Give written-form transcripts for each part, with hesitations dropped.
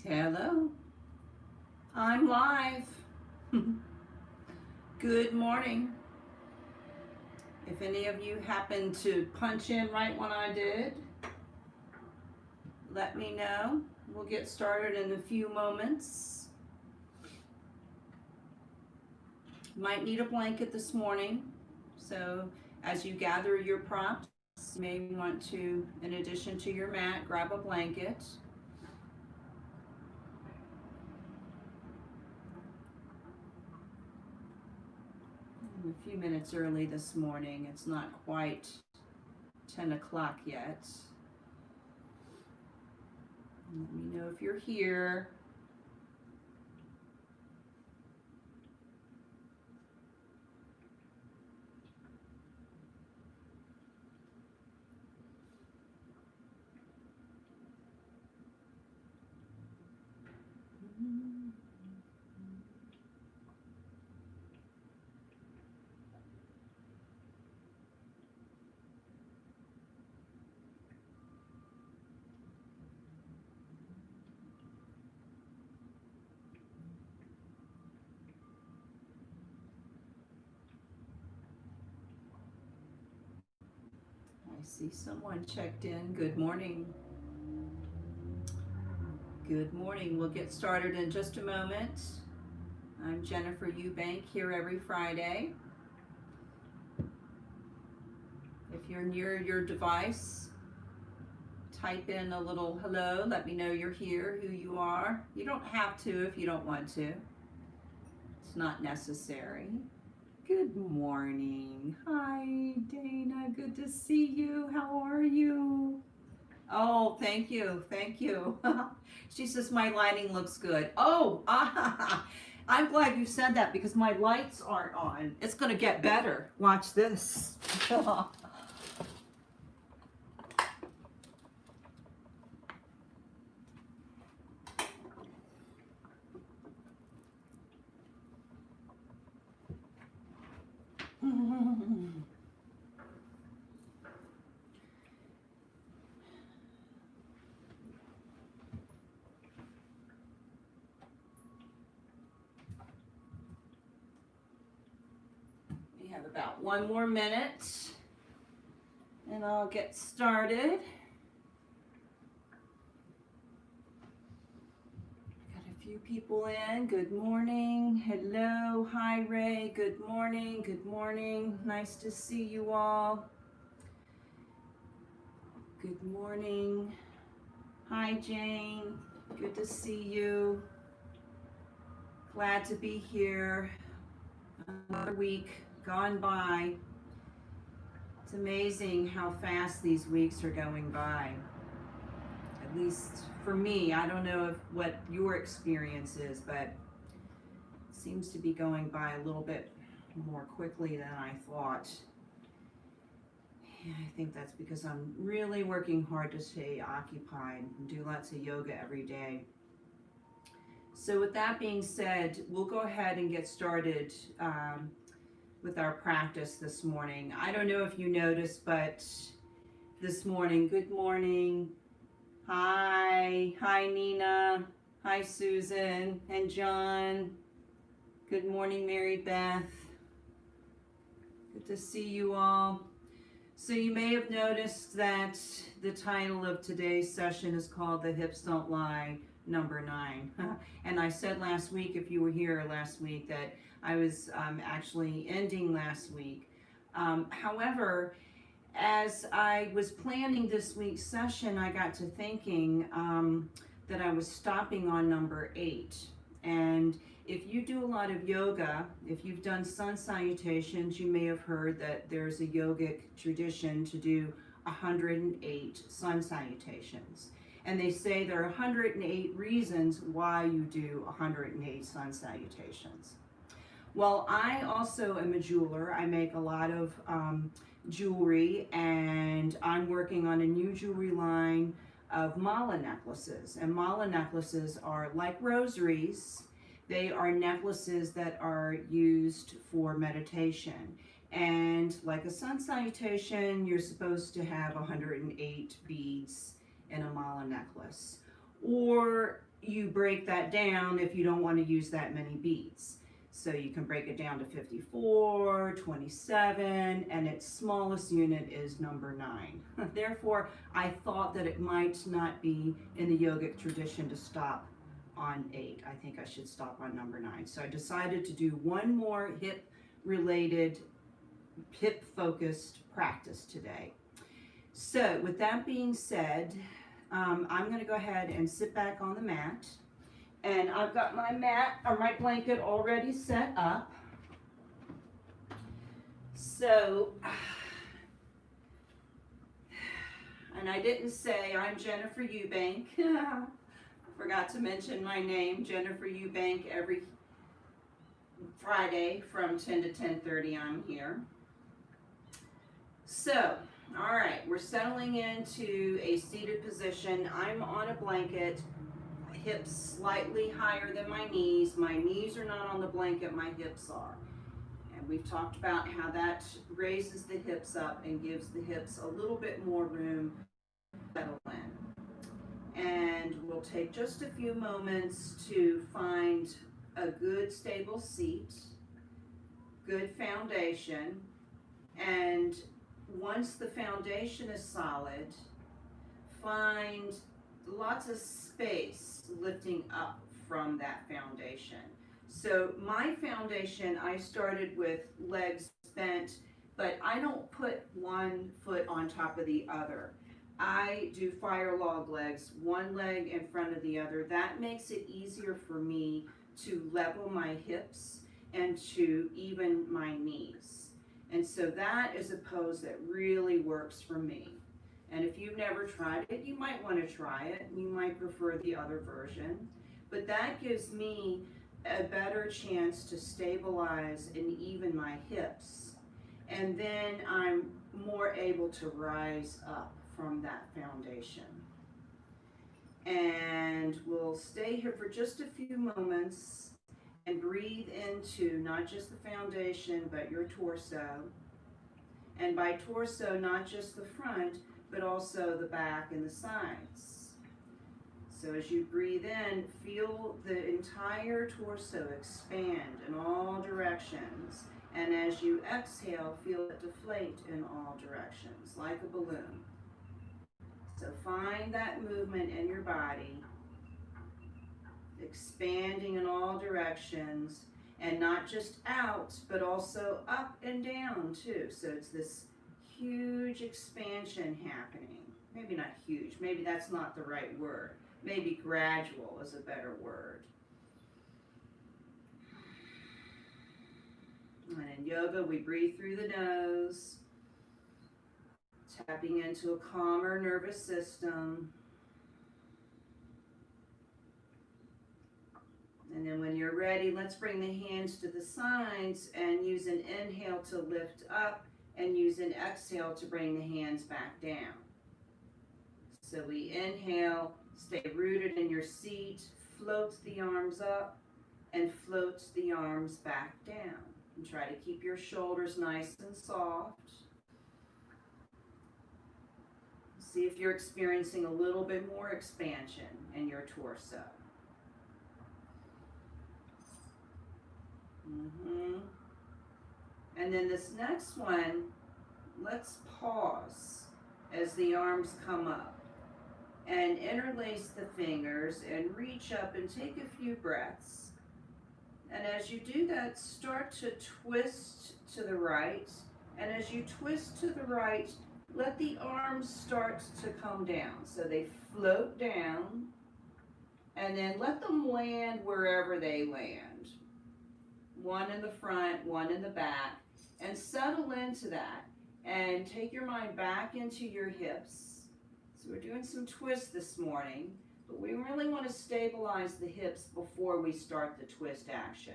Hello, I'm live. Good morning. If any of you happen to punch in right when I did, let me know. We'll get started in a few moments. Might need a blanket this morning, so as you gather your props, you may want to, in addition to your mat, grab a blanket. I'm a few minutes early this morning. It's not quite 10 o'clock yet. Let me know if you're here. I see someone checked in. Good morning. Good morning. We'll get started in just a moment. I'm Jennifer Eubank, here every Friday. If you're near your device, type in a little hello. Let me know you're here, who you are. You don't have to if you don't want to. It's not necessary. Good morning. Hi, Dana. Good to see you. How are you? Oh, thank you. Thank you. She says my lighting looks good. Oh, I'm glad you said that because my lights aren't on. It's going to get better. Watch this. We have about one more minute and I'll get started. Got a few people in. Good morning. Hello. Hi, Ray. Good morning. Good morning. Nice to see you all. Good morning. Hi, Jane. Good to see you. Glad to be here. Another week gone by. It's amazing how fast these weeks are going by. At least for me, I don't know what your experience is, but it seems to be going by a little bit more quickly than I thought. I think that's because I'm really working hard to stay occupied and do lots of yoga every day. So with that being said, we'll go ahead and get started with our practice this morning. I don't know if you noticed, but this morning, good morning. Hi, Nina. Hi, Susan and John. Good morning, Mary Beth. Good to see you all. So you may have noticed that the title of today's session is called The Hips Don't Lie, number 9. And I said last week, if you were here last week, that I was actually ending last week. However, as I was planning this week's session, I got to thinking that I was stopping on number 8. And if you do a lot of yoga, if you've done sun salutations, you may have heard that there's a yogic tradition to do 108 sun salutations. And they say there are 108 reasons why you do 108 sun salutations. Well, I also am a jeweler. I make a lot of jewelry, and I'm working on a new jewelry line of mala necklaces. And mala necklaces are like rosaries. They are necklaces that are used for meditation. And like a sun salutation, you're supposed to have 108 beads in a mala necklace. Or you break that down if you don't want to use that many beats. So you can break it down to 54, 27, and its smallest unit is number 9. Therefore, I thought that it might not be in the yogic tradition to stop on 8. I think I should stop on number 9. So I decided to do one more hip-related, hip-focused practice today. So with that being said, I'm going to go ahead and sit back on the mat. And I've got my mat or my blanket already set up. So, and I didn't say I'm Jennifer Eubank. Forgot to mention my name, Jennifer Eubank. Every Friday from 10 to 10:30 I'm here. So, all right, we're settling into a seated position. I'm on a blanket. Hips slightly higher than my knees. My knees are not on the blanket, my hips are. And we've talked about how that raises the hips up and gives the hips a little bit more room to settle in. And we'll take just a few moments to find a good stable seat, good foundation, and once the foundation is solid, find lots of space lifting up from that foundation. So my foundation, I started with legs bent, but I don't put one foot on top of the other. I do fire log legs, one leg in front of the other. That makes it easier for me to level my hips and to even my knees. And so that is a pose that really works for me. And if you've never tried it, you might want to try it. You might prefer the other version. But that gives me a better chance to stabilize and even my hips. And then I'm more able to rise up from that foundation. And we'll stay here for just a few moments and breathe into not just the foundation, but your torso. And by torso, not just the front, but also the back and the sides. So as you breathe in, feel the entire torso expand in all directions. And as you exhale, feel it deflate in all directions, like a balloon. So find that movement in your body, expanding in all directions, and not just out, but also up and down too. So it's this huge expansion happening. Maybe not huge, maybe that's not the right word. Maybe gradual is a better word. And in yoga, we breathe through the nose, tapping into a calmer nervous system. And then when you're ready, let's bring the hands to the sides and use an inhale to lift up and use an exhale to bring the hands back down. So we inhale, stay rooted in your seat, float the arms up and float the arms back down. And try to keep your shoulders nice and soft. See if you're experiencing a little bit more expansion in your torso. And then this next one, let's pause as the arms come up and interlace the fingers and reach up and take a few breaths. And as you do that, start to twist to the right. And as you twist to the right, let the arms start to come down. So they float down and then let them land wherever they land. One in the front, one in the back, and settle into that and take your mind back into your hips. So we're doing some twists this morning, but we really want to stabilize the hips before we start the twist action.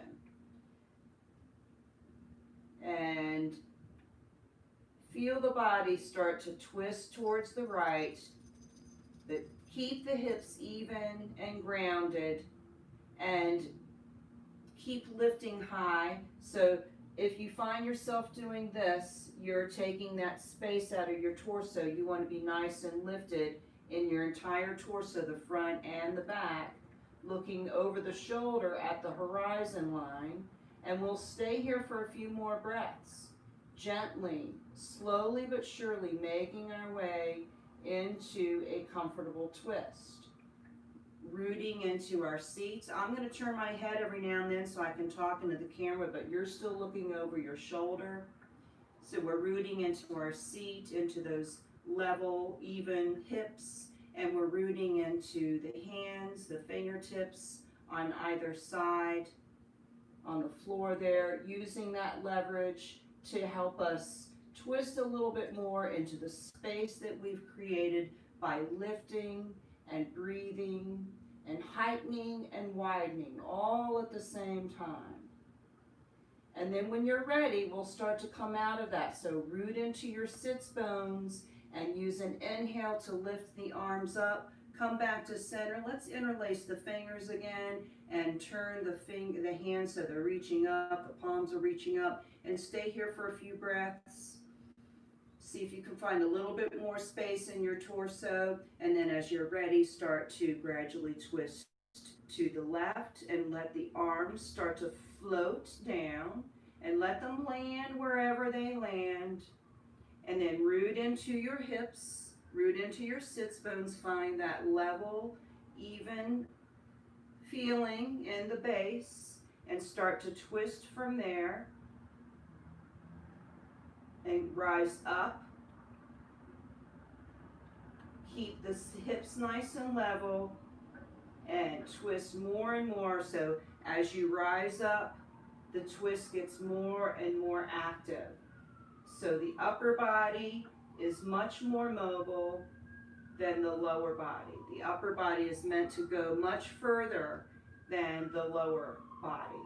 And feel the body start to twist towards the right, but keep the hips even and grounded and keep lifting high. So if you find yourself doing this, you're taking that space out of your torso. You want to be nice and lifted in your entire torso, the front and the back, looking over the shoulder at the horizon line, and we'll stay here for a few more breaths. Gently, slowly but surely making our way into a comfortable twist. Rooting into our seats. I'm going to turn my head every now and then so I can talk into the camera, but you're still looking over your shoulder. So we're rooting into our seat, into those level, even hips, and we're rooting into the hands, the fingertips on either side, on the floor there, using that leverage to help us twist a little bit more into the space that we've created by lifting and breathing and heightening and widening all at the same time. And then when you're ready, we'll start to come out of that. So root into your sits bones and use an inhale to lift the arms up. Come back to center. Let's interlace the fingers again and turn the hands so they're reaching up, the palms are reaching up, and stay here for a few breaths. See if you can find a little bit more space in your torso, and then as you're ready, start to gradually twist to the left and let the arms start to float down and let them land wherever they land. And then root into your hips, root into your sits bones, find that level, even feeling in the base, and start to twist from there. And rise up. Keep the hips nice and level and twist more and more. So as you rise up, the twist gets more and more active. So the upper body is much more mobile than the lower body. The upper body is meant to go much further than the lower body,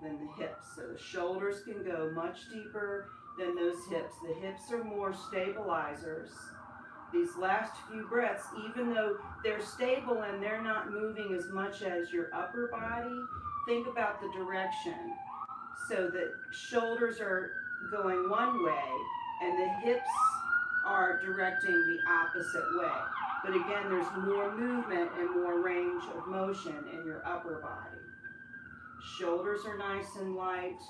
than the hips. So the shoulders can go much deeper than those hips. The hips are more stabilizers. These last few breaths, even though they're stable and they're not moving as much as your upper body, think about the direction. So the shoulders are going one way and the hips are directing the opposite way. But again, there's more movement and more range of motion in your upper body. Shoulders are nice and light.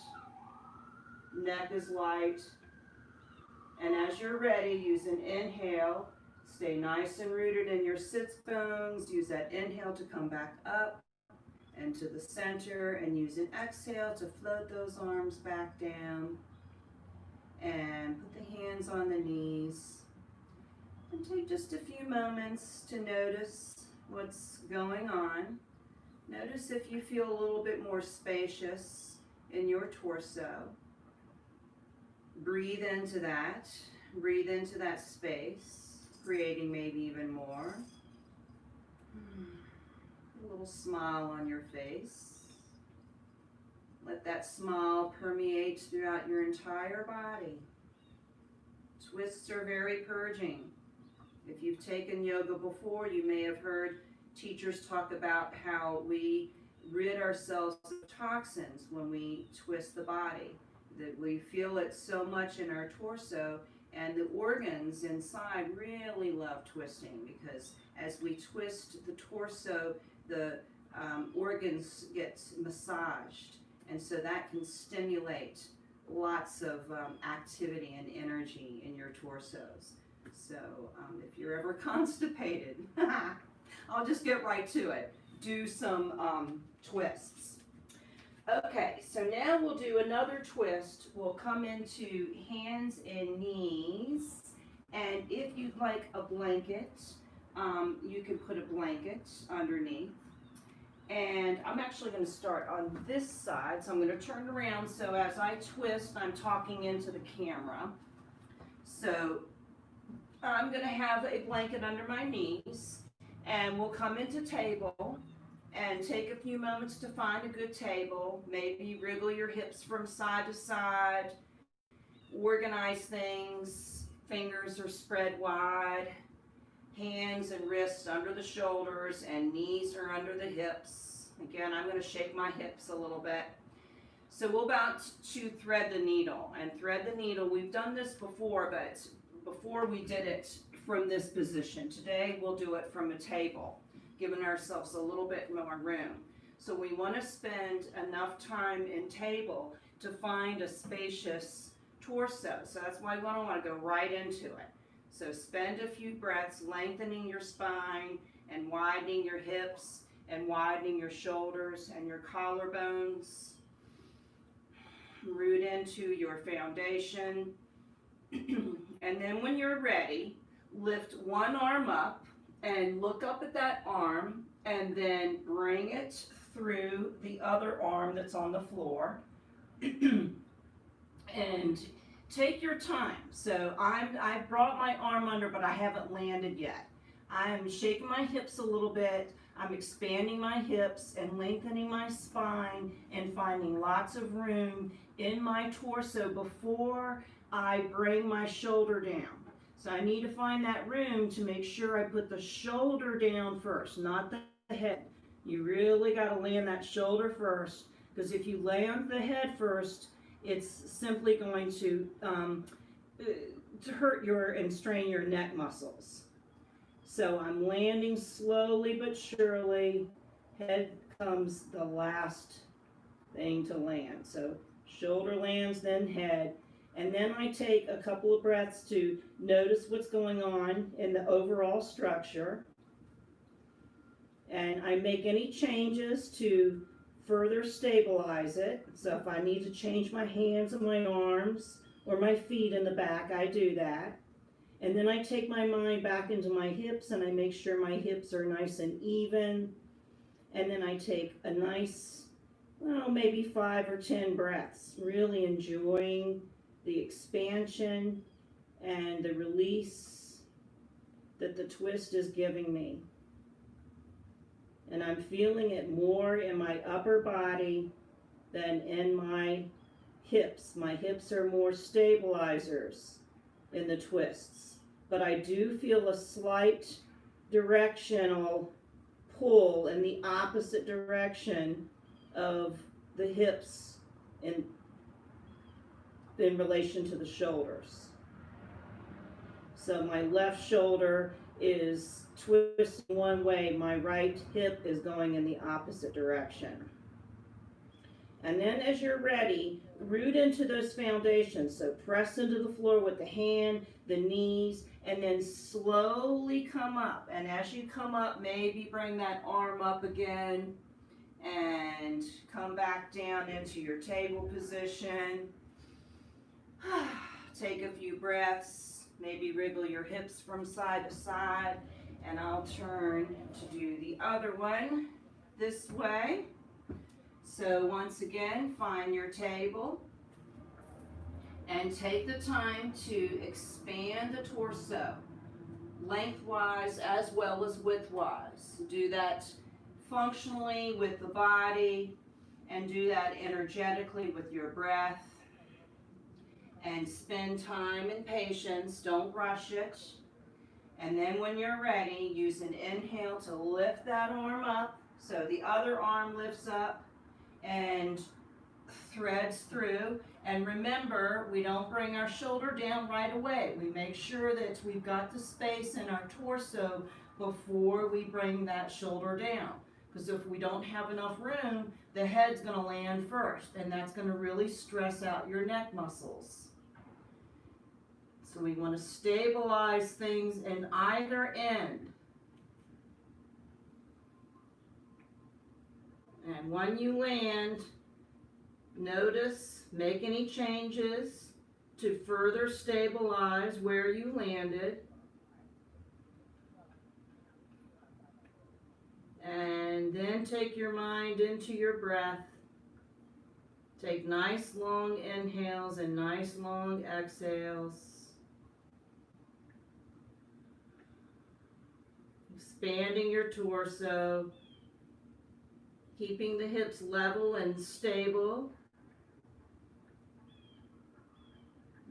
Neck is light. And as you're ready, use an inhale. Stay nice and rooted in your sits bones. Use that inhale to come back up and to the center, and use an exhale to float those arms back down. And put the hands on the knees. And take just a few moments to notice what's going on. Notice if you feel a little bit more spacious in your torso. Breathe into that. Breathe into that space, creating maybe even more. A little smile on your face. Let that smile permeate throughout your entire body. Twists are very purging. If you've taken yoga before, you may have heard teachers talk about how we rid ourselves of toxins when we twist the body. That we feel it so much in our torso, and the organs inside really love twisting, because as we twist the torso, the organs get massaged, and so that can stimulate lots of activity and energy in your torsos. So if you're ever constipated, I'll just get right to it. Do some twists. Okay, so now we'll do another twist. We'll come into hands and knees, and if you'd like a blanket, you can put a blanket underneath. And I'm actually going to start on this side, so I'm going to turn around so as I twist, I'm talking into the camera. So I'm going to have a blanket under my knees, and we'll come into table. And take a few moments to find a good table. Maybe wriggle your hips from side to side. Organize things. Fingers are spread wide. Hands and wrists under the shoulders, and knees are under the hips. Again, I'm going to shake my hips a little bit. So we're about to thread the needle. And thread the needle, we've done this before, but before we did it from this position. Today we'll do it from a table. giving ourselves a little bit more room. So we want to spend enough time in table to find a spacious torso. So that's why we don't want to go right into it. So spend a few breaths lengthening your spine and widening your hips and widening your shoulders and your collarbones. Root into your foundation. And then when you're ready, lift one arm up and look up at that arm and then bring it through the other arm that's on the floor. And take your time. So I've brought my arm under, but I haven't landed yet. I'm shaking my hips a little bit. I'm expanding my hips and lengthening my spine and finding lots of room in my torso before I bring my shoulder down. So I need to find that room to make sure I put the shoulder down first, not the head. You really got to land that shoulder first, because if you land the head first, it's simply going to hurt and strain your neck muscles. So I'm landing slowly but surely. Head comes the last thing to land. So shoulder lands, then head. And then I take a couple of breaths to notice what's going on in the overall structure. And I make any changes to further stabilize it. So if I need to change my hands and my arms or my feet in the back, I do that. And then I take my mind back into my hips and I make sure my hips are nice and even. And then I take a nice, well, maybe 5 or 10 breaths, really enjoying the expansion and the release that the twist is giving me. And I'm feeling it more in my upper body than in my hips. My hips are more stabilizers in the twists. But I do feel a slight directional pull in the opposite direction of the hips in relation to the shoulders. So my left shoulder is twisting one way, my right hip is going in the opposite direction. And then as you're ready, root into those foundations. So press into the floor with the hand, the knees, and then slowly come up. And as you come up, maybe bring that arm up again and come back down into your table position. Take a few breaths, maybe wriggle your hips from side to side, and I'll turn to do the other one this way. So once again, find your table and take the time to expand the torso, lengthwise as well as widthwise. Do that functionally with the body and do that energetically with your breath. And spend time and patience, don't rush it. And then when you're ready, use an inhale to lift that arm up. So the other arm lifts up and threads through. And remember, we don't bring our shoulder down right away. We make sure that we've got the space in our torso before we bring that shoulder down. Because if we don't have enough room, the head's going to land first, and that's going to really stress out your neck muscles. So we want to stabilize things in either end. And when you land, notice, make any changes to further stabilize where you landed. And then take your mind into your breath. Take nice long inhales and nice long exhales. Expanding your torso, keeping the hips level and stable.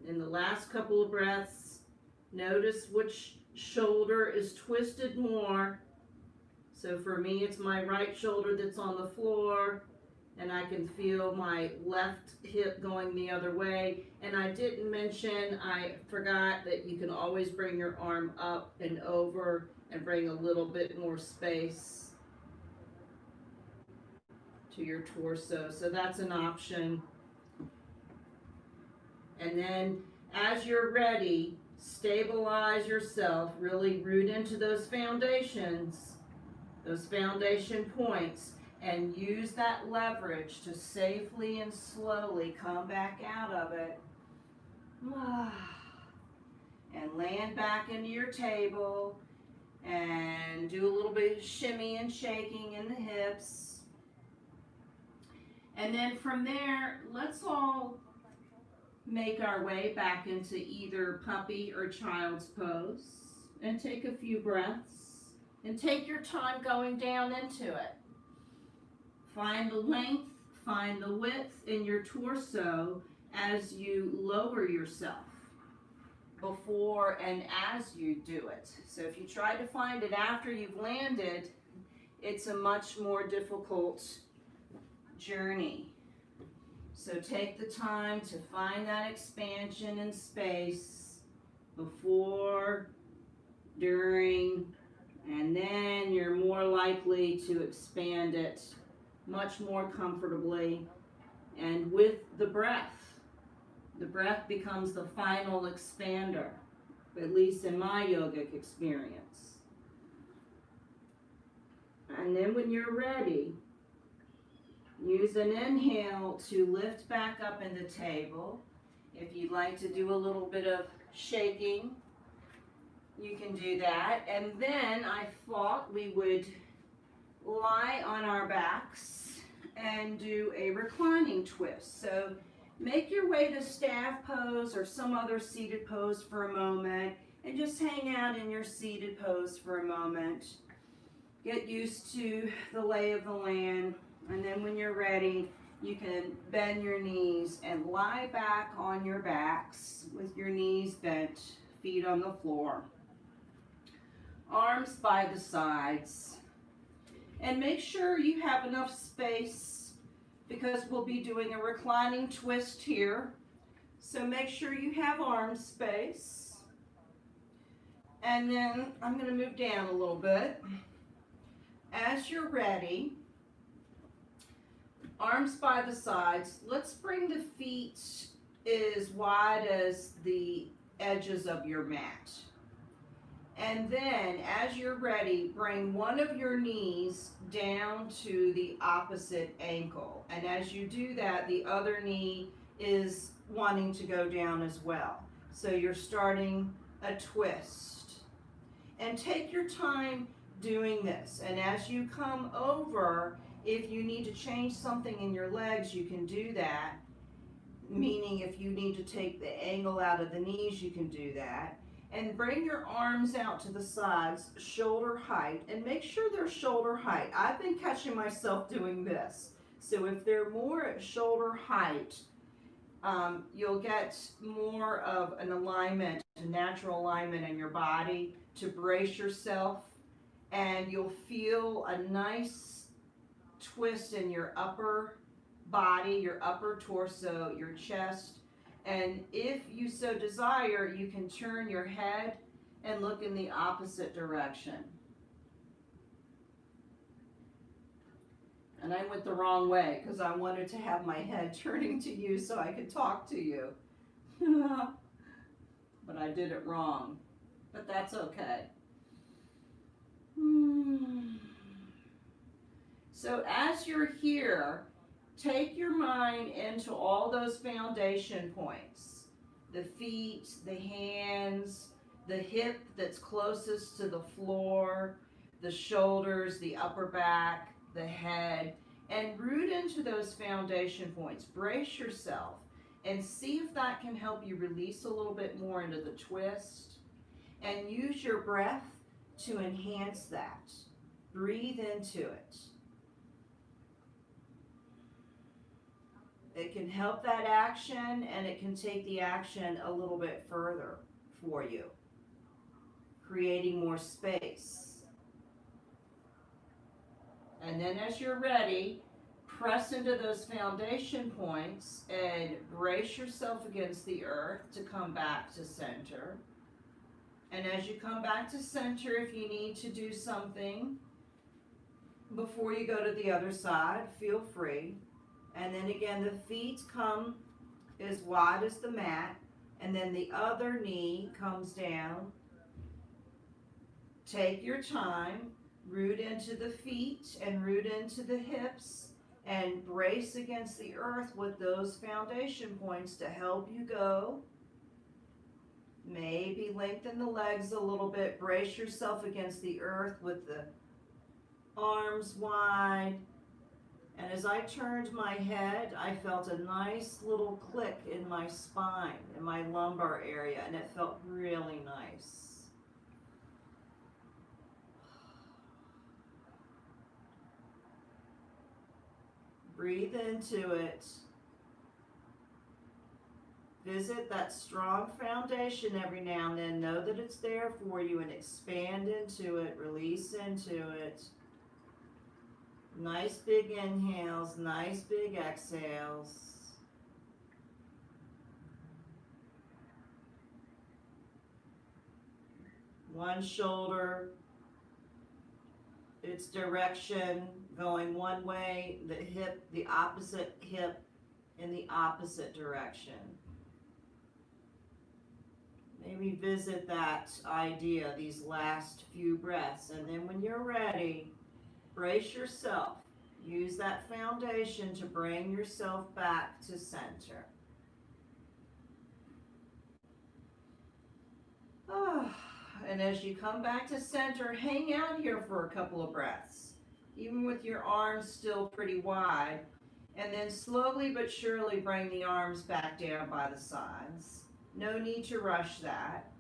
In the last couple of breaths, notice which shoulder is twisted more. So for me, it's my right shoulder that's on the floor, and I can feel my left hip going the other way. And I didn't mention, I forgot that you can always bring your arm up and over and bring a little bit more space to your torso. So that's an option. And then as you're ready, stabilize yourself, really root into those foundations, those foundation points, and use that leverage to safely and slowly come back out of it. And land back into your table and do a little bit of shimmy and shaking in the hips. And then from there, let's all make our way back into either puppy or child's pose and take a few breaths and take your time going down into it. Find the length, find the width in your torso as you lower yourself before and as you do it. So if you try to find it after you've landed, it's a much more difficult journey. So take the time to find that expansion in space before, during, and then you're more likely to expand it much more comfortably and with the breath. The breath becomes the final expander, at least in my yogic experience. And then when you're ready, use an inhale to lift back up in the table. If you'd like to do a little bit of shaking, you can do that. And then I thought we would lie on our backs and do a reclining twist. So make your way to staff pose or some other seated pose for a moment and just hang out in your seated pose for a moment. Get used to the lay of the land. And then when you're ready, you can bend your knees and lie back on your backs with your knees bent, feet on the floor. Arms by the sides. And make sure you have enough space because we'll be doing a reclining twist here. So make sure you have arm space. And then I'm going to move down a little bit. As you're ready, arms by the sides. Let's bring the feet as wide as the edges of your mat. And then, as you're ready, bring one of your knees down to the opposite ankle. And as you do that, the other knee is wanting to go down as well. So you're starting a twist. And take your time doing this. And as you come over, if you need to change something in your legs, you can do that. Meaning if you need to take the angle out of the knees, you can do that. And bring your arms out to the sides, shoulder height, and make sure they're shoulder height. I've been catching myself doing this. So if they're more at shoulder height, you'll get more of an alignment, a natural alignment in your body to brace yourself, and you'll feel a nice twist in your upper body, your upper torso, your chest. And if you so desire, you can turn your head and look in the opposite direction. And I went the wrong way because I wanted to have my head turning to you so I could talk to you. But I did it wrong. But that's okay. So as you're here, take your mind into all those foundation points. The feet, the hands, the hip that's closest to the floor, the shoulders, the upper back, the head, and root into those foundation points. Brace yourself and see if that can help you release a little bit more into the twist. And use your breath to enhance that. Breathe into it. It can help that action, and it can take the action a little bit further for you, creating more space. And then as you're ready, press into those foundation points and brace yourself against the earth to come back to center. And as you come back to center, if you need to do something before you go to the other side, feel free. And then again, the feet come as wide as the mat, and then the other knee comes down. Take your time, root into the feet and root into the hips, and brace against the earth with those foundation points to help you go. Maybe lengthen the legs a little bit, brace yourself against the earth with the arms wide. And as I turned my head, I felt a nice little click in my spine, in my lumbar area, and it felt really nice. Breathe into it. Visit that strong foundation every now and then. Know that it's there for you and expand into it, release into it. Nice big inhales, nice big exhales. One shoulder, its direction going one way, the hip, the opposite hip in the opposite direction. Maybe visit that idea these last few breaths, and then when you're ready, brace yourself. Use that foundation to bring yourself back to center. And as you come back to center, hang out here for a couple of breaths, even with your arms still pretty wide. And then slowly but surely bring the arms back down by the sides. No need to rush that.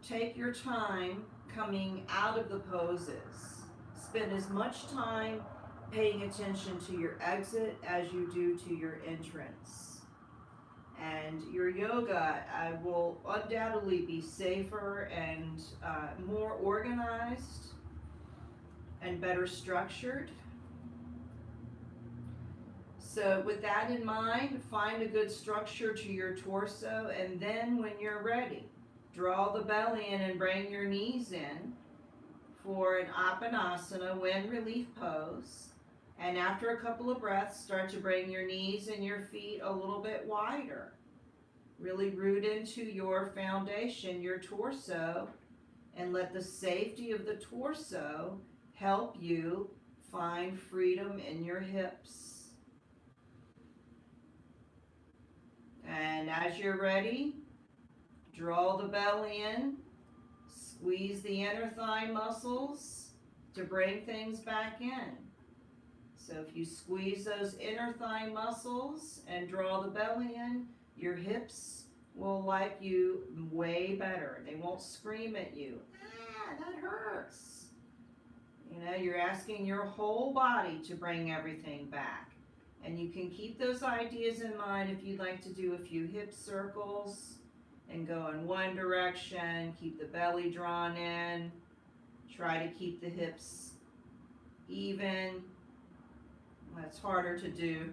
Take your time coming out of the poses. Spend as much time paying attention to your exit as you do to your entrance. And your yoga will undoubtedly be safer and more organized and better structured. So with that in mind, find a good structure to your torso, and then when you're ready, draw the belly in and bring your knees in for an Apanasana, wind relief pose. And after a couple of breaths, start to bring your knees and your feet a little bit wider. Really root into your foundation, your torso, and let the safety of the torso help you find freedom in your hips. And as you're ready, draw the belly in, squeeze the inner thigh muscles to bring things back in. So if you squeeze those inner thigh muscles and draw the belly in, your hips will like you way better. They won't scream at you. That hurts. You know, you're asking your whole body to bring everything back. And you can keep those ideas in mind if you'd like to do a few hip circles and go in one direction, keep the belly drawn in, try to keep the hips even. That's harder to do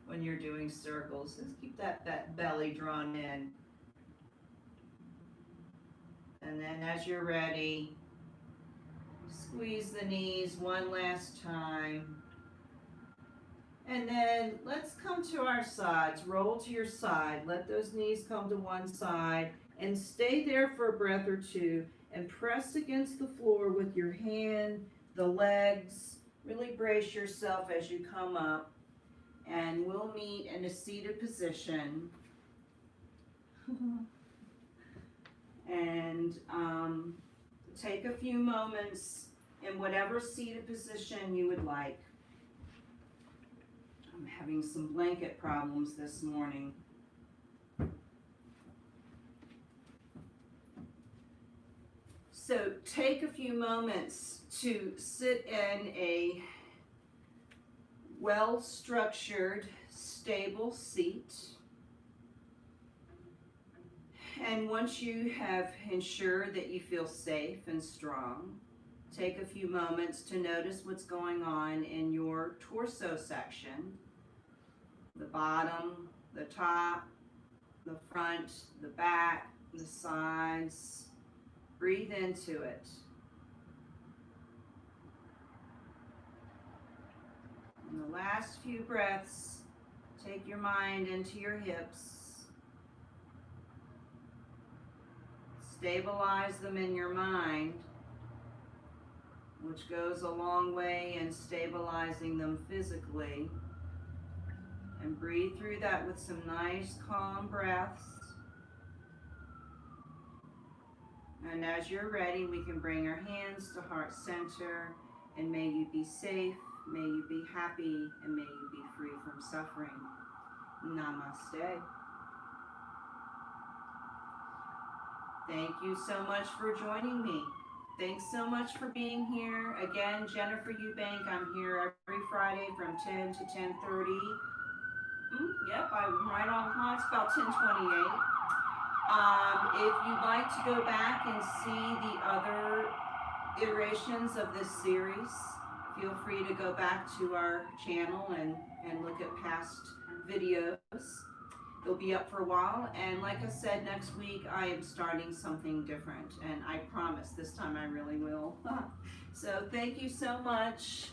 when you're doing circles. Just keep that belly drawn in. And then as you're ready, squeeze the knees one last time. And then let's come to our sides. Roll to your side. Let those knees come to one side and stay there for a breath or two and press against the floor with your hand, the legs. Really brace yourself as you come up, and we'll meet in a seated position. And take a few moments in whatever seated position you would like. I'm having some blanket problems this morning. So take a few moments to sit in a well-structured, stable seat. And once you have ensured that you feel safe and strong, take a few moments to notice what's going on in your torso section. The bottom, the top, the front, the back, the sides. Breathe into it. And the last few breaths, take your mind into your hips. Stabilize them in your mind, which goes a long way in stabilizing them physically. And breathe through that with some nice, calm breaths. And as you're ready, we can bring our hands to heart center. And may you be safe, may you be happy, and may you be free from suffering. Namaste. Thank you so much for joining me. Thanks so much for being here. Again, Jennifer Eubank, I'm here every Friday from 10 to 10:30. Yep, I'm right on time. It's about 10:28. If you'd like to go back and see the other iterations of this series, feel free to go back to our channel and look at past videos. They'll be up for a while, and like I said, next week I am starting something different, and I promise this time I really will. So thank you so much.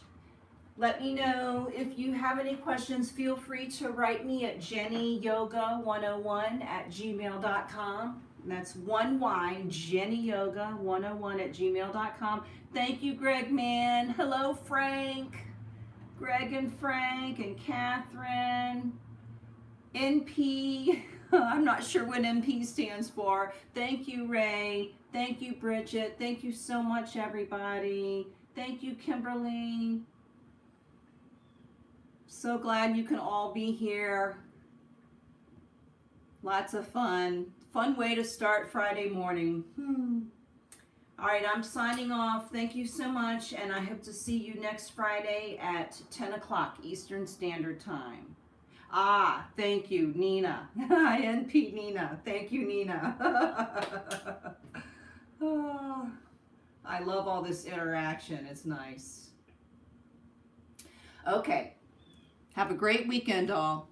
Let me know if you have any questions. Feel free to write me at jennyyoga101@gmail.com. That's 1Y, jennyyoga101@gmail.com. Thank you, Greg Man. Hello, Frank. Greg and Frank and Catherine. NP, I'm not sure what NP stands for. Thank you, Ray. Thank you, Bridget. Thank you so much, everybody. Thank you, Kimberly. So glad you can all be here. Lots of fun. Fun way to start Friday morning. All right, I'm signing off. Thank you so much, and I hope to see you next Friday at 10 o'clock Eastern Standard Time. Thank you, Nina. NP Nina. Thank you, Nina. Oh, I love all this interaction. It's nice. Okay. Have a great weekend, all.